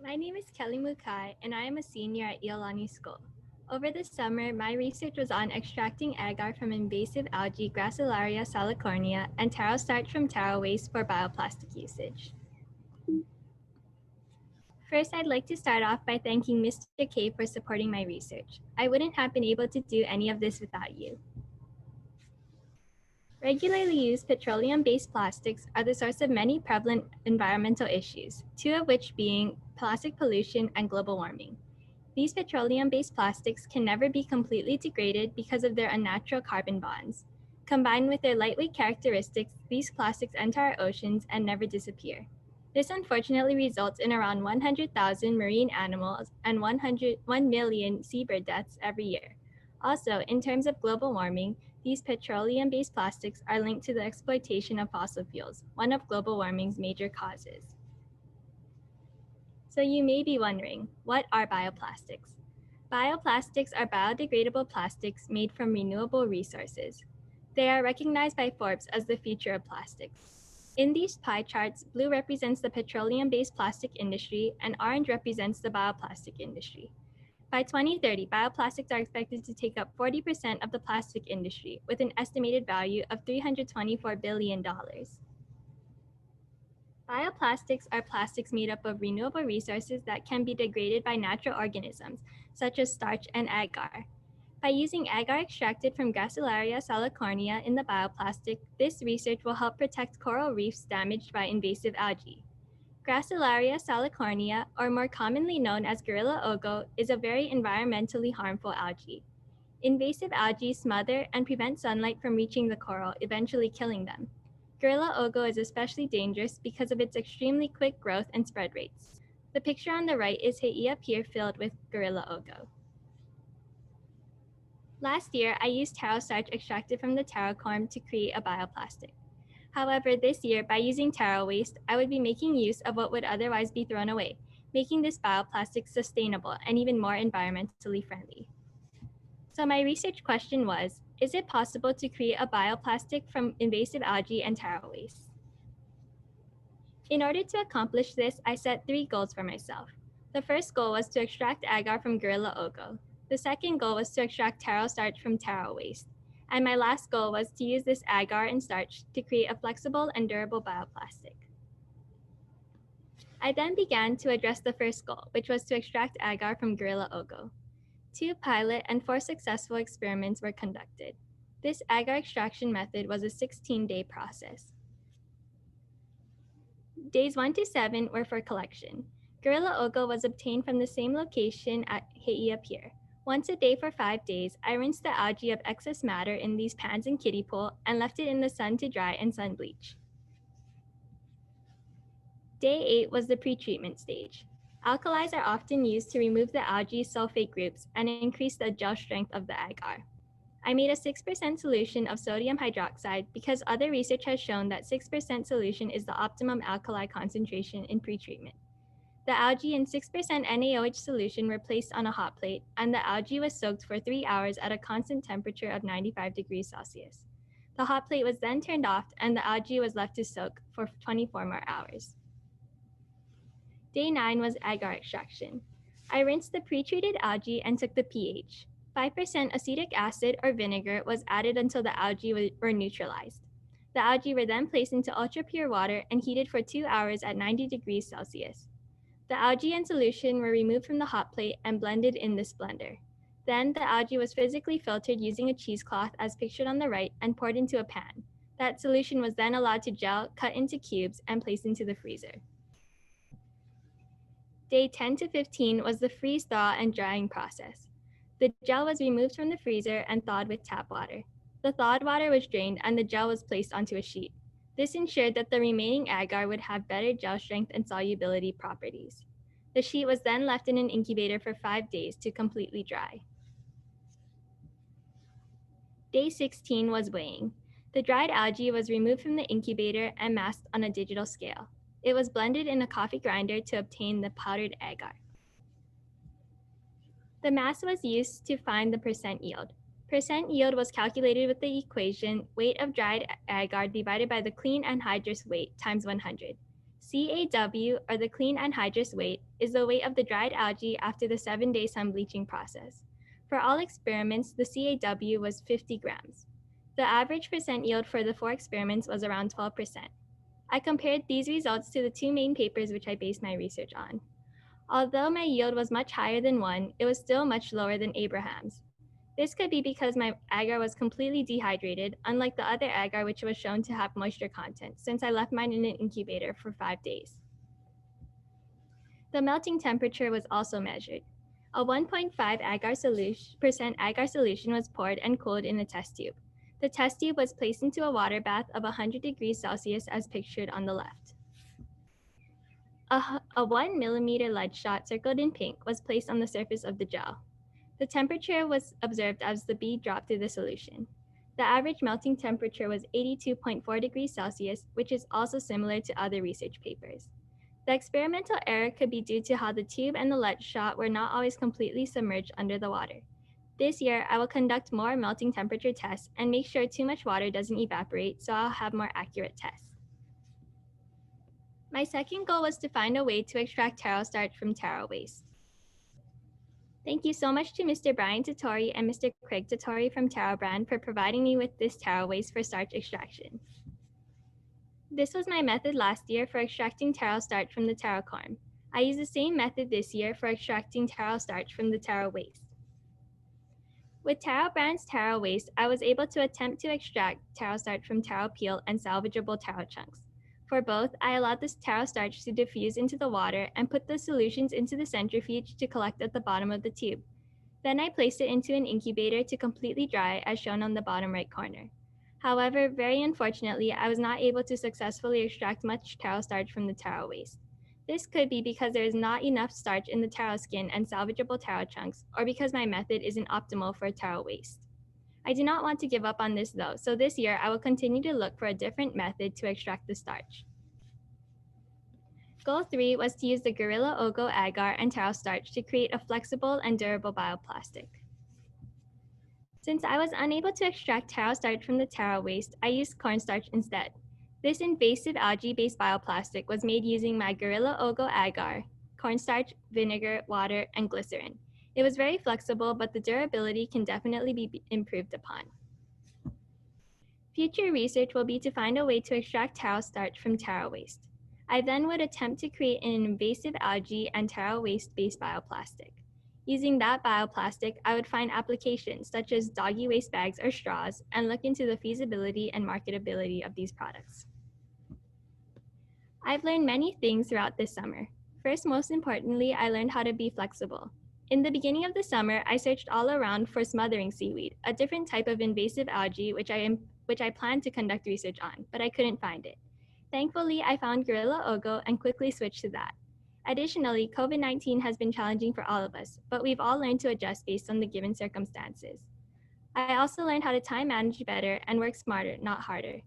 My name is Kelly Mukai, and I am a senior at Iolani School. Over the summer, my research was on extracting agar from invasive algae Gracilaria salicornia and taro starch from taro waste for bioplastic usage. First, I'd like to start off by thanking Mr. K for supporting my research. I wouldn't have been able to do any of this without you. Regularly used petroleum-based plastics are the source of many prevalent environmental issues, two of which being plastic pollution and global warming. These petroleum-based plastics can never be completely degraded because of their unnatural carbon bonds. Combined with their lightweight characteristics, these plastics enter our oceans and never disappear. This unfortunately results in around 100,000 marine animals and 1 million seabird deaths every year. Also, in terms of global warming, these petroleum-based plastics are linked to the exploitation of fossil fuels, one of global warming's major causes. So you may be wondering, what are bioplastics? Bioplastics are biodegradable plastics made from renewable resources. They are recognized by Forbes as the future of plastics. In these pie charts, blue represents the petroleum-based plastic industry and orange represents the bioplastic industry. By 2030, bioplastics are expected to take up 40% of the plastic industry with an estimated value of $324 billion. Bioplastics are plastics made up of renewable resources that can be degraded by natural organisms, such as starch and agar. By using agar extracted from Gracilaria salicornia in the bioplastic, this research will help protect coral reefs damaged by invasive algae. Gracilaria salicornia, or more commonly known as gorilla ogo, is a very environmentally harmful algae. Invasive algae smother and prevent sunlight from reaching the coral, eventually killing them. Gorilla ogo is especially dangerous because of its extremely quick growth and spread rates. The picture on the right is Heia Pier filled with gorilla ogo. Last year, I used taro starch extracted from the taro corm to create a bioplastic. However, this year, by using taro waste, I would be making use of what would otherwise be thrown away, making this bioplastic sustainable and even more environmentally friendly. So my research question was, is it possible to create a bioplastic from invasive algae and taro waste? In order to accomplish this, I set 3 goals for myself. The first goal was to extract agar from gorilla ogo. The second goal was to extract taro starch from taro waste. And my last goal was to use this agar and starch to create a flexible and durable bioplastic. I then began to address the first goal, which was to extract agar from gorilla ogo. 2 pilot and 4 successful experiments were conducted. This agar extraction method was a 16-day process. Days 1 to 7 were for collection. Gorilla ogo was obtained from the same location at Heia Pier. Once a day for 5 days, I rinsed the algae of excess matter in these pans and kiddie pool and left it in the sun to dry and sun bleach. Day 8 was the pretreatment stage. Alkalis are often used to remove the algae sulfate groups and increase the gel strength of the agar. I made a 6% solution of sodium hydroxide because other research has shown that 6% solution is the optimum alkali concentration in pretreatment. The algae in 6% NaOH solution were placed on a hot plate, and the algae was soaked for 3 hours at a constant temperature of 95 degrees Celsius. The hot plate was then turned off, and the algae was left to soak for 24 more hours. Day 9 was agar extraction. I rinsed the pretreated algae and took the pH. 5% acetic acid or vinegar was added until the algae were neutralized. The algae were then placed into ultra-pure water and heated for 2 hours at 90 degrees Celsius. The algae and solution were removed from the hot plate and blended in this blender. Then the algae was physically filtered using a cheesecloth as pictured on the right and poured into a pan. That solution was then allowed to gel, cut into cubes, and placed into the freezer. Day 10 to 15 was the freeze, thaw, and drying process. The gel was removed from the freezer and thawed with tap water. The thawed water was drained and the gel was placed onto a sheet. This ensured that the remaining agar would have better gel strength and solubility properties. The sheet was then left in an incubator for 5 days to completely dry. Day 16 was weighing. The dried algae was removed from the incubator and masked on a digital scale. It was blended in a coffee grinder to obtain the powdered agar. The mass was used to find the percent yield. Percent yield was calculated with the equation weight of dried agar divided by the clean anhydrous weight times 100. CAW, or the clean anhydrous weight, is the weight of the dried algae after the 7-day sun bleaching process. For all experiments, the CAW was 50 grams. The average percent yield for the 4 experiments was around 12%. I compared these results to the 2 main papers which I based my research on. Although my yield was much higher than one, it was still much lower than Abraham's. This could be because my agar was completely dehydrated, unlike the other agar which was shown to have moisture content, since I left mine in an incubator for 5 days. The melting temperature was also measured. A 1.5 percent agar solution was poured and cooled in a test tube. The test tube was placed into a water bath of 100 degrees Celsius as pictured on the left. A 1 millimeter lead shot circled in pink was placed on the surface of the gel. The temperature was observed as the bead dropped through the solution. The average melting temperature was 82.4 degrees Celsius, which is also similar to other research papers. The experimental error could be due to how the tube and the lead shot were not always completely submerged under the water. This year, I will conduct more melting temperature tests and make sure too much water doesn't evaporate, so I'll have more accurate tests. My second goal was to find a way to extract taro starch from taro waste. Thank you so much to Mr. Brian Totori and Mr. Craig Totori from Taro Brand for providing me with this taro waste for starch extraction. This was my method last year for extracting taro starch from the taro corm. I use the same method this year for extracting taro starch from the taro waste. With Taro Brand's taro waste, I was able to attempt to extract taro starch from taro peel and salvageable taro chunks. For both, I allowed this taro starch to diffuse into the water and put the solutions into the centrifuge to collect at the bottom of the tube. Then I placed it into an incubator to completely dry, as shown on the bottom right corner. However, very unfortunately, I was not able to successfully extract much taro starch from the taro waste. This could be because there is not enough starch in the taro skin and salvageable taro chunks, or because my method isn't optimal for taro waste. I do not want to give up on this though, so this year I will continue to look for a different method to extract the starch. Goal 3 was to use the Gorilla Ogo agar and taro starch to create a flexible and durable bioplastic. Since I was unable to extract taro starch from the taro waste, I used cornstarch instead. This invasive algae-based bioplastic was made using my Gorilla Ogo agar, cornstarch, vinegar, water, and glycerin. It was very flexible, but the durability can definitely be improved upon. Future research will be to find a way to extract taro starch from taro waste. I then would attempt to create an invasive algae and taro waste-based bioplastic. Using that bioplastic, I would find applications such as doggy waste bags or straws and look into the feasibility and marketability of these products. I've learned many things throughout this summer. First, most importantly, I learned how to be flexible. In the beginning of the summer, I searched all around for smothering seaweed, a different type of invasive algae which I planned to conduct research on, but I couldn't find it. Thankfully, I found Gorilla Ogo and quickly switched to that. Additionally, COVID-19 has been challenging for all of us, but we've all learned to adjust based on the given circumstances. I also learned how to time manage better and work smarter, not harder.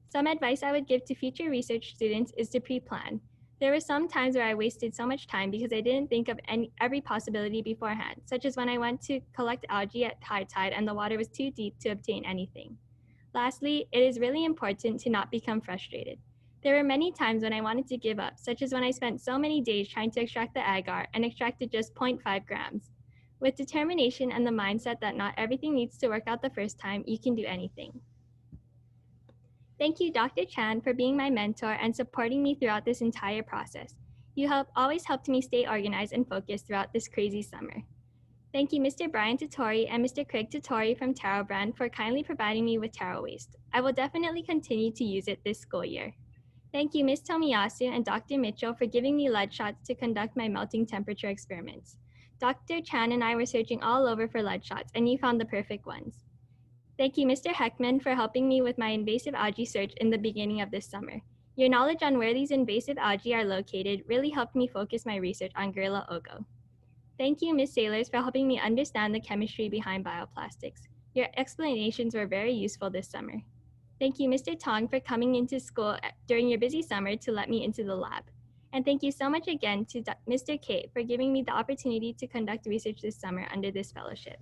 Some advice I would give to future research students is to pre-plan. There were some times where I wasted so much time because I didn't think of every possibility beforehand, such as when I went to collect algae at high tide and the water was too deep to obtain anything. Lastly, it is really important to not become frustrated. There were many times when I wanted to give up, such as when I spent so many days trying to extract the agar and extracted just 0.5 grams. With determination and the mindset that not everything needs to work out the first time, you can do anything. Thank you, Dr. Chan, for being my mentor and supporting me throughout this entire process. You have always helped me stay organized and focused throughout this crazy summer. Thank you, Mr. Brian Totori and Mr. Craig Totori from Taro Brand for kindly providing me with taro waste. I will definitely continue to use it this school year. Thank you, Ms. Tomiyasu and Dr. Mitchell for giving me lead shots to conduct my melting temperature experiments. Dr. Chan and I were searching all over for lead shots, and you found the perfect ones. Thank you, Mr. Heckman, for helping me with my invasive algae search in the beginning of this summer. Your knowledge on where these invasive algae are located really helped me focus my research on Gorilla Ogo. Thank you, Ms. Sailors, for helping me understand the chemistry behind bioplastics. Your explanations were very useful this summer. Thank you, Mr. Tong, for coming into school during your busy summer to let me into the lab. And thank you so much again to Mr. K for giving me the opportunity to conduct research this summer under this fellowship.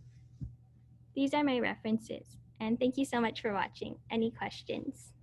These are my references, and thank you so much for watching. Any questions?